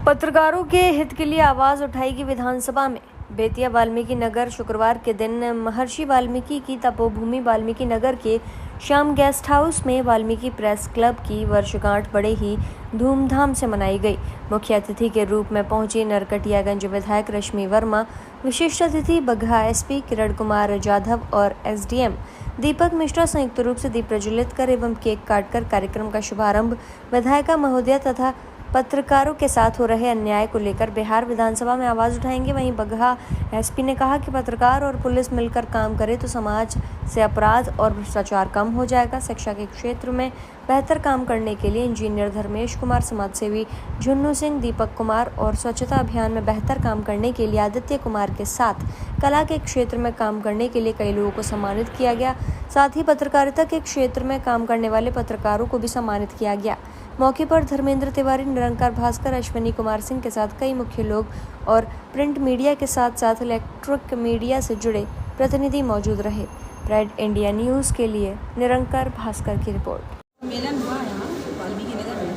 पत्रकारों के हित के लिए आवाज उठाएगी विधानसभा में। बेतिया वाल्मीकि नगर शुक्रवार के दिन महर्षि वाल्मीकि की तपोभूमि वाल्मीकि नगर के श्याम गेस्ट हाउस में वाल्मीकि प्रेस क्लब की वर्षगांठ बड़े ही धूमधाम से मनाई गई। मुख्य अतिथि के रूप में पहुंची नरकटियागंज विधायक रश्मि वर्मा, विशिष्ट अतिथि बगहा एसपी किरण कुमार जाधव और एसडीएम दीपक मिश्रा संयुक्त रूप से दीप प्रज्वलित कर एवं केक काटकर कार्यक्रम का शुभारंभ विधायिका महोदया तथा पत्रकारों के साथ हो रहे अन्याय को लेकर बिहार विधानसभा में आवाज उठाएंगे। वहीं बगहा एसपी ने कहा कि पत्रकार और पुलिस मिलकर काम करे तो समाज से अपराध और भ्रष्टाचार कम हो जाएगा। शिक्षा के क्षेत्र में बेहतर काम करने के लिए इंजीनियर धर्मेश कुमार, समाजसेवी झुन्नू सिंह, दीपक कुमार और स्वच्छता अभियान में बेहतर काम करने के लिए आदित्य कुमार के साथ कला के क्षेत्र में काम करने के लिए कई लोगों को सम्मानित किया गया। साथ ही पत्रकारिता के क्षेत्र में काम करने वाले पत्रकारों को भी सम्मानित किया गया। मौके पर धर्मेंद्र तिवारी, निरंकार भास्कर, अश्विनी कुमार सिंह के साथ कई मुख्य लोग और प्रिंट मीडिया के साथ साथ इलेक्ट्रिक मीडिया से जुड़े प्रतिनिधि मौजूद रहे। प्राइड इंडिया न्यूज़ के लिए निरंकार भास्कर की रिपोर्ट। सम्मेलन हुआ यहाँ वाल्मीकि नगर में,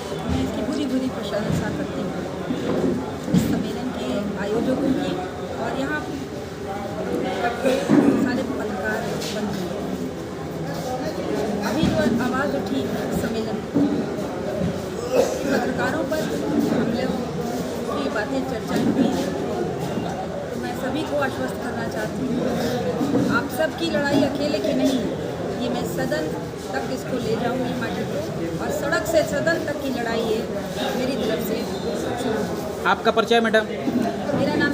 तो मैं इसकी पूरी प्रशंसा करती हूँ इस सम्मेलन के आयोजकों की और यहाँ सारे पत्रकार बंधु। अभी जो आवाज़ उठी सम्मेलन पत्रकारों पर हमले की बातें चर्चा हुई है, तो मैं सभी को आश्वस्त करना चाहती हूँ, आप सबकी लड़ाई अकेले की नहीं है। ये मैं सदन तक इसको ले जाऊँगी मैटर को, और सड़क से सदन तक की लड़ाई है मेरी तरफ से शुरू। आपका परिचय मैडम? मेरा नाम